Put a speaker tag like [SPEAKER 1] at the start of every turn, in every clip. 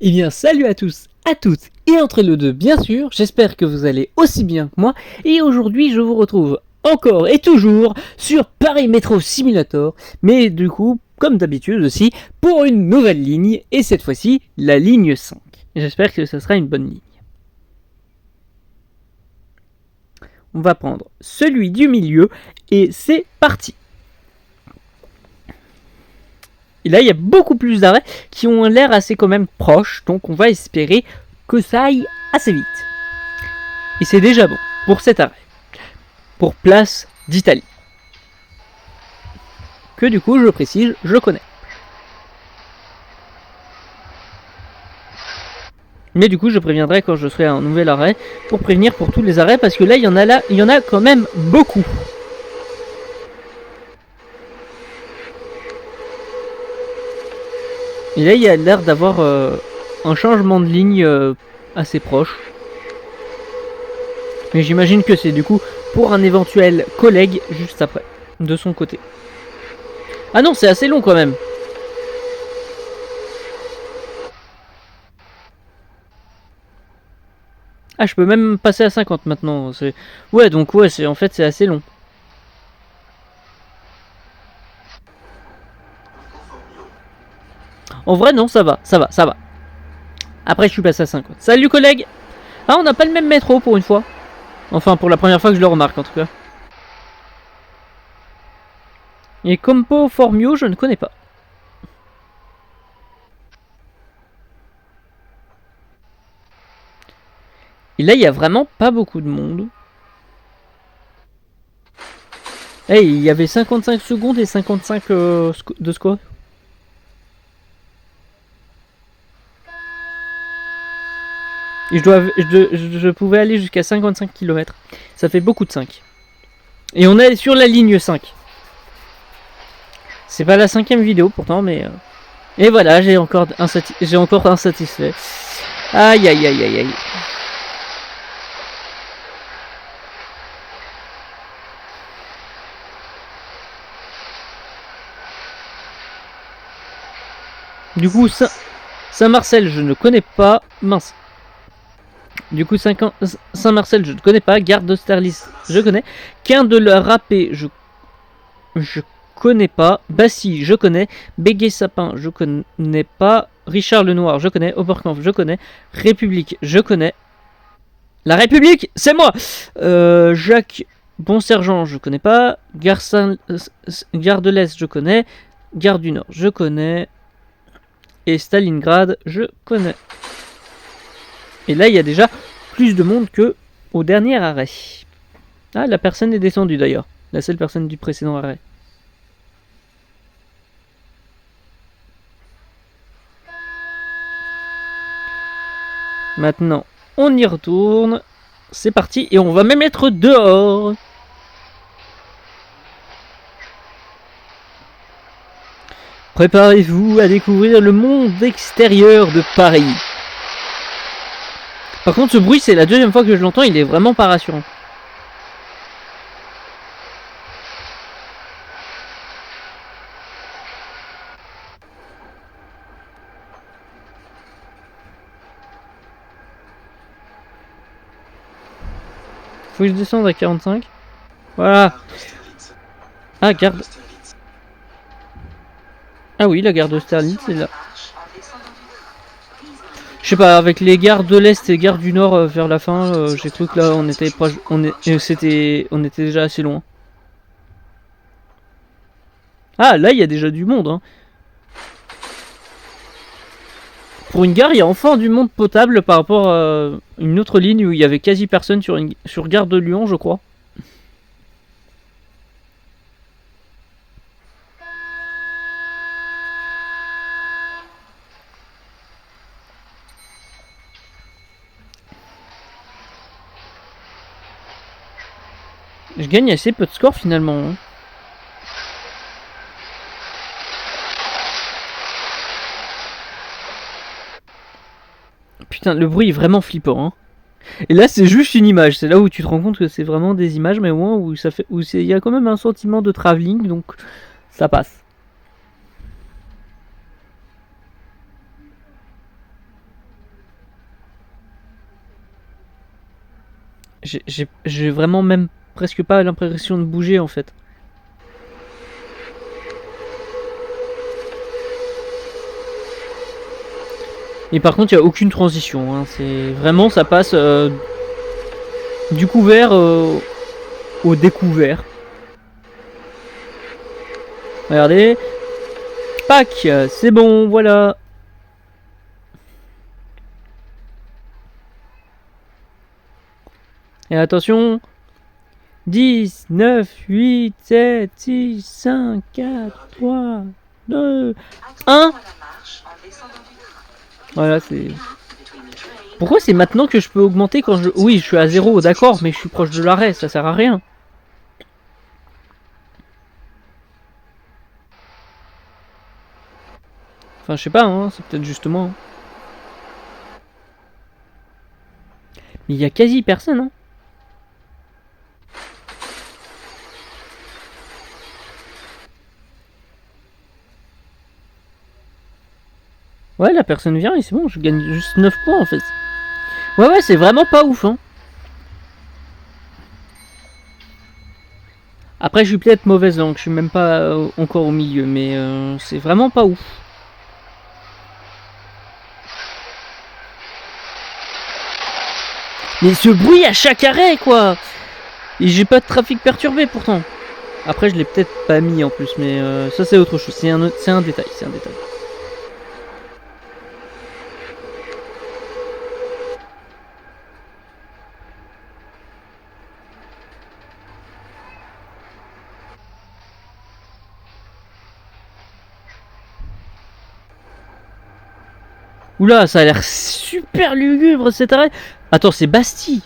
[SPEAKER 1] Eh bien, salut à tous, à toutes et entre les deux, bien sûr. J'espère que vous allez aussi bien que moi. Et aujourd'hui, je vous retrouve encore et toujours sur Paris Metro Simulator. Mais du coup, comme d'habitude aussi, pour une nouvelle ligne. Et cette fois-ci, la ligne 5. J'espère que ce sera une bonne ligne. On va prendre celui du milieu et c'est parti. Et là, il y a beaucoup plus d'arrêts qui ont l'air assez quand même proches, donc on va espérer que ça aille assez vite. Et c'est déjà bon pour cet arrêt, pour Place d'Italie. Que du coup, je précise, je connais. Mais du coup, je préviendrai quand je serai à un nouvel arrêt, pour prévenir pour tous les arrêts, parce que là, il y en a quand même beaucoup. Et là, il y a l'air d'avoir un changement de ligne assez proche. Mais j'imagine que c'est du coup pour un éventuel collègue juste après, de son côté. Ah non, c'est assez long quand même. Ah, je peux même passer à 50 maintenant. Ouais, donc ouais, en fait, c'est assez long. En vrai, non, ça va, ça va, ça va. Après, je suis passé à 50. Salut, collègue. Ah, on n'a pas le même métro pour une fois. Enfin, pour la première fois que je le remarque, en tout cas. Et Compo Formio, je ne connais pas. Et là, il y a vraiment pas beaucoup de monde. Hey, il y avait 55 secondes et 55 de score. Et je pouvais aller jusqu'à 55 km. Ça fait beaucoup de 5. Et on est sur la ligne 5. C'est pas la 5ème vidéo pourtant, mais... Et voilà, j'ai encore insatisfait. Aïe aïe aïe aïe aïe. Du coup, Saint-Marcel, je ne connais pas. Mince. Du coup, Saint-Marcel, je ne connais pas. Gare d'Austerlitz, je connais. Quin de la Râpée, je connais pas. Bassy, je connais. Béguet-Sapin, je connais pas. Richard Lenoir, je connais. Oberkampf, je connais. République, je connais. La République, c'est moi. Jacques Bonsergent, je connais pas. Gare de l'Est, je connais. Gare du Nord, je connais. Et Stalingrad, je connais. Et là, il y a déjà plus de monde que au dernier arrêt. Ah, la personne est descendue d'ailleurs. La seule personne du précédent arrêt. Maintenant, on y retourne. C'est parti. Et on va même être dehors. Préparez-vous à découvrir le monde extérieur de Paris. Par contre, ce bruit, c'est la deuxième fois que je l'entends. Il est vraiment pas rassurant. Faut que je descende à 45. Voilà. Ah, garde. Ah oui, la gare d'Austerlitz, c'est là. Je sais pas, avec les gares de l'Est et gares du Nord vers la fin, j'ai cru que là on était proche, on était déjà assez loin. Ah, là il y a déjà du monde. Hein. Pour une gare, il y a enfin du monde potable par rapport à une autre ligne où il y avait quasi personne sur gare de Lyon, je crois. Je gagne assez peu de score finalement. Hein. Putain, le bruit est vraiment flippant. Hein. Et là, c'est juste une image. C'est là où tu te rends compte que c'est vraiment des images, mais au moins où il y a quand même un sentiment de travelling, donc ça passe. J'ai vraiment même presque pas l'impression de bouger en fait. Et par contre, il n'y a aucune transition. Hein. C'est vraiment, ça passe du couvert au découvert. Regardez. Pac, c'est bon, voilà. Et attention. 10, 9, 8, 7, 6, 5, 4, 3, 2, 1. Voilà, c'est... Pourquoi c'est maintenant que je peux augmenter quand je... Oui, je suis à 0, d'accord, mais je suis proche de l'arrêt, ça sert à rien. Enfin, je sais pas, hein, c'est peut-être justement... Mais il y a quasi personne, hein. Ouais, la personne vient et c'est bon, je gagne juste 9 points en fait. Ouais, c'est vraiment pas ouf, hein. Après, je suis peut-être mauvaise langue, je suis même pas encore au milieu, mais c'est vraiment pas ouf. Mais ce bruit à chaque arrêt, quoi. Et j'ai pas de trafic perturbé pourtant. Après, je l'ai peut-être pas mis en plus, mais ça c'est autre chose. C'est un détail, c'est un détail. Oula, ça a l'air super lugubre cet arrêt. Attends, c'est Bastille.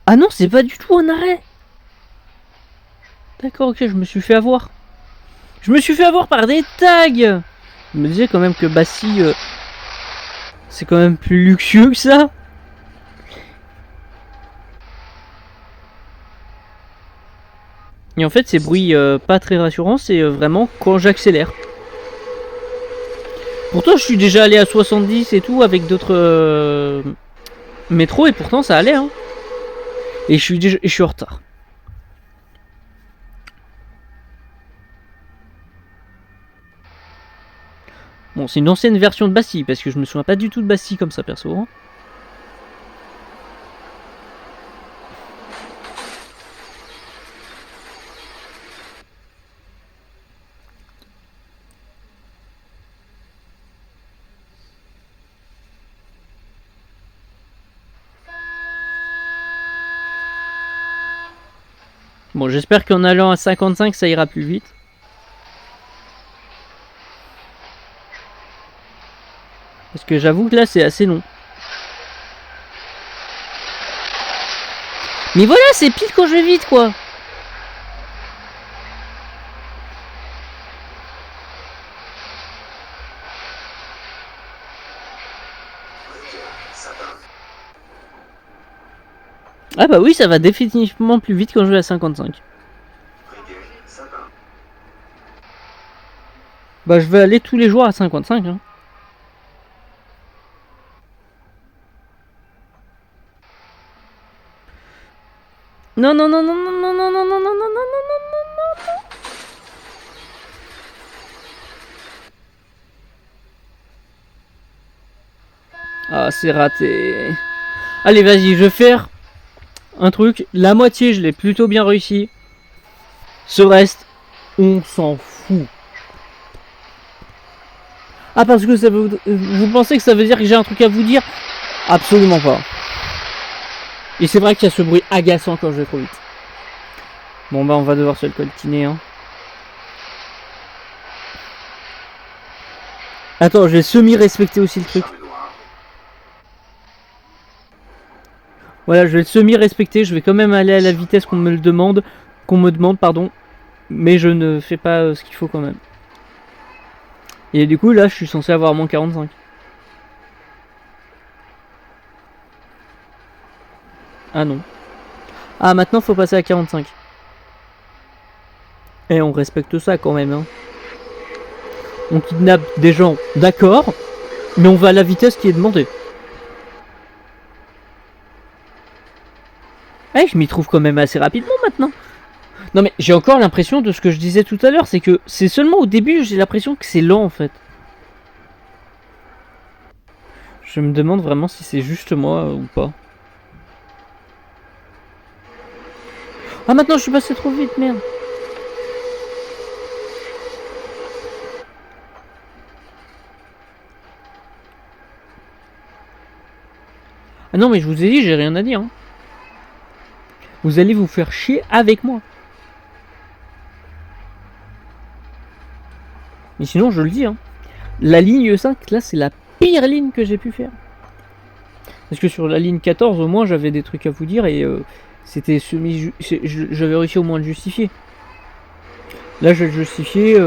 [SPEAKER 1] Ah non, c'est pas du tout un arrêt. D'accord, ok, je me suis fait avoir. Je me suis fait avoir par des tags. Je me disais quand même que Bastille, c'est quand même plus luxueux que ça. Et en fait, ces bruits pas très rassurants, c'est vraiment quand j'accélère. Pourtant, je suis déjà allé à 70 et tout avec d'autres métros et pourtant ça allait. Hein. Et je suis en retard. Bon, c'est une ancienne version de Bastille parce que je me souviens pas du tout de Bastille comme ça, perso. Hein. Bon, j'espère qu'en allant à 55, ça ira plus vite. Parce que j'avoue que là, c'est assez long. Mais voilà, c'est pile quand je vais vite, quoi. Ah bah oui, ça va définitivement plus vite quand je vais à 55. Bah je vais aller tous les jours à 55. Hein. Non, non, non, non, non, non, non, non, non, non, non, non, non, non, non. Ah, c'est raté. Allez, vas-y, je vais faire un truc. La moitié, je l'ai plutôt bien réussi. Ce reste, on s'en fout. Ah, parce que ça veut... vous pensez que ça veut dire que j'ai un truc à vous dire? Absolument pas. Et c'est vrai qu'il y a ce bruit agaçant quand je vais trop vite. Bon, bah, on va devoir se le coltiner, hein. Attends, je vais semi-respecter aussi le truc. Voilà, je vais le semi-respecter. Je vais quand même aller à la vitesse qu'on me demande, pardon. Mais je ne fais pas ce qu'il faut quand même. Et du coup, là, je suis censé avoir moins 45. Ah non. Ah, maintenant, faut passer à 45. Et on respecte ça quand même. Hein. On kidnappe des gens, d'accord. Mais on va à la vitesse qui est demandée. Eh, je m'y trouve quand même assez rapidement maintenant. Non mais j'ai encore l'impression de ce que je disais tout à l'heure, c'est que c'est seulement au début j'ai l'impression que c'est lent en fait. Je me demande vraiment si c'est juste moi ou pas. Ah maintenant je suis passé trop vite, merde. Ah non mais je vous ai dit, j'ai rien à dire. Hein. Vous allez vous faire chier avec moi. Mais sinon je le dis, hein. La ligne 5 là c'est la pire ligne que j'ai pu faire. Parce que sur la ligne 14 au moins j'avais des trucs à vous dire et c'était semi... J'avais réussi au moins à le justifier. Là je vais le justifier...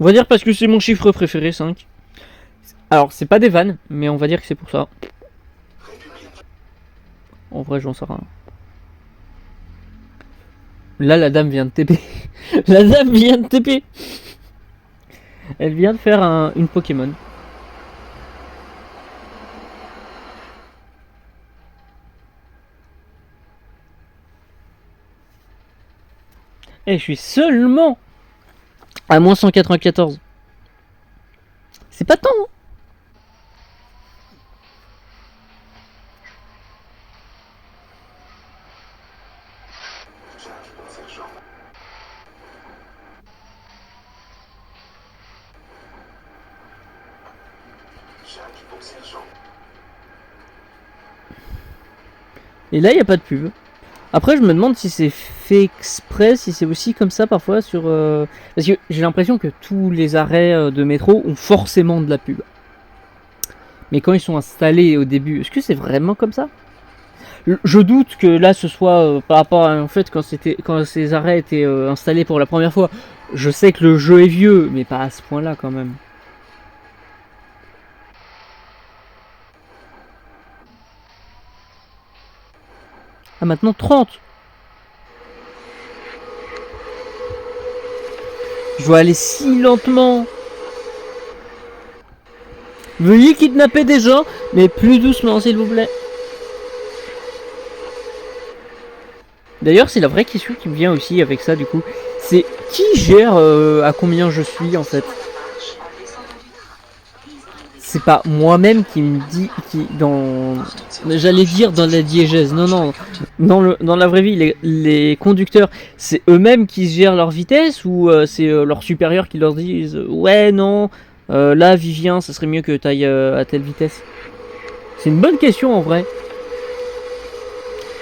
[SPEAKER 1] On va dire parce que c'est mon chiffre préféré, 5. Alors, c'est pas des vannes, mais on va dire que c'est pour ça. En vrai, j'en sais rien. Là, la dame vient de TP. La dame vient de TP. Elle vient de faire une Pokémon. Et je suis seulement à moins 194. C'est pas tant, hein. Et là, il n'y a pas de pub. Après, je me demande si c'est fait exprès, si c'est aussi comme ça parfois sur... Parce que j'ai l'impression que tous les arrêts de métro ont forcément de la pub. Mais quand ils sont installés au début, est-ce que c'est vraiment comme ça? Je doute que là ce soit par rapport à en fait quand ces arrêts étaient installés pour la première fois. Je sais que le jeu est vieux, mais pas à ce point-là quand même. Ah maintenant 30. Je dois aller si lentement. Veuillez kidnapper des gens, mais plus doucement s'il vous plaît. D'ailleurs, c'est la vraie question qui me vient aussi avec ça du coup. C'est qui gère à combien je suis en fait. C'est pas moi-même qui me dit j'allais dire dans la diégèse. Non non. Dans la vraie vie, les conducteurs, c'est eux-mêmes qui gèrent leur vitesse ou c'est leurs supérieurs qui leur disent ouais non, là Vivien, ça serait mieux que tu ailles à telle vitesse. C'est une bonne question en vrai.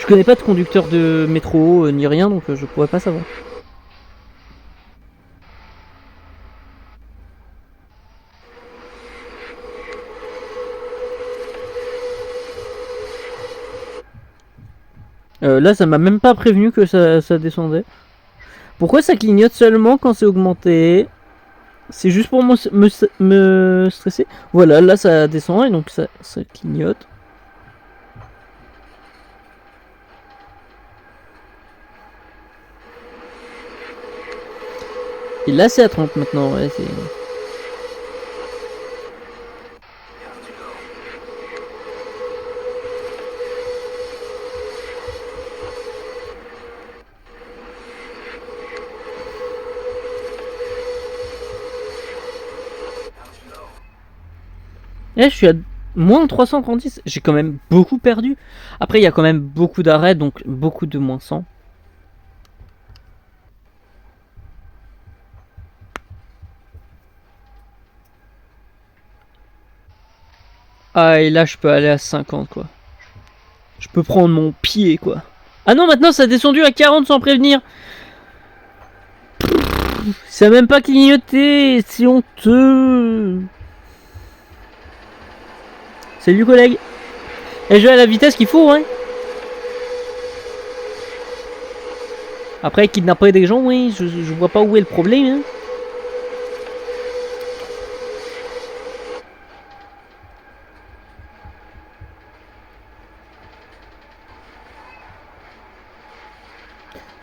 [SPEAKER 1] Je connais pas de conducteur de métro ni rien donc je pourrais pas savoir. Là, ça m'a même pas prévenu que ça descendait. Pourquoi ça clignote seulement quand c'est augmenté? C'est juste pour me stresser. Voilà, là ça descend et donc ça clignote. Et là c'est à 30 maintenant, ouais, c'est... Là je suis à moins 336. J'ai quand même beaucoup perdu. Après il y a quand même beaucoup d'arrêts, donc beaucoup de moins 100. Ah et là je peux aller à 50 quoi. Je peux prendre mon pied quoi. Ah non maintenant ça a descendu à 40 sans prévenir. Ça a même pas clignoté, c'est honteux. Salut collègue. Et je vais à la vitesse qu'il faut, hein. Après, kidnapper des gens, oui, je vois pas où est le problème, hein.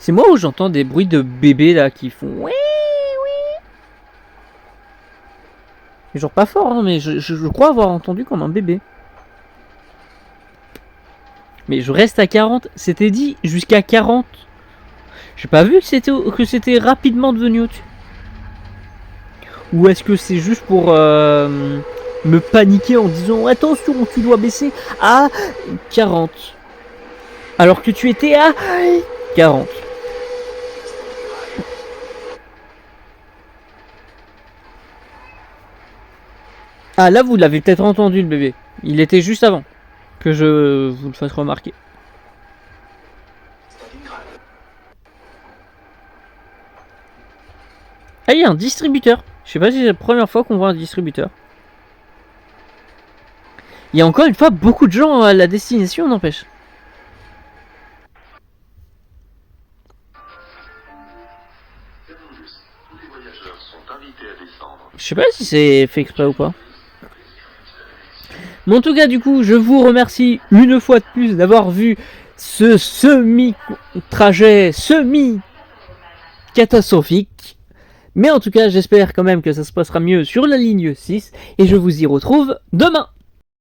[SPEAKER 1] C'est moi où j'entends des bruits de bébés là qui font oui, oui. Genre pas fort, hein, mais je crois avoir entendu comme un bébé. Mais je reste à 40. C'était dit jusqu'à 40. J'ai pas vu que c'était rapidement devenu au-dessus. Ou est-ce que c'est juste pour me paniquer en disant attention, tu dois baisser à 40. Alors que tu étais à 40. Ah là vous l'avez peut-être entendu le bébé. Il était juste avant que je vous le fasse remarquer. Ah il y a un distributeur. Je sais pas si c'est la première fois qu'on voit un distributeur. Il y a encore une fois beaucoup de gens à la destination, n'empêche. Je sais pas si c'est fait exprès ou pas. Mais en tout cas, du coup, je vous remercie une fois de plus d'avoir vu ce semi-trajet, semi-catastrophique. Mais en tout cas, j'espère quand même que ça se passera mieux sur la ligne 6. Et je vous y retrouve demain.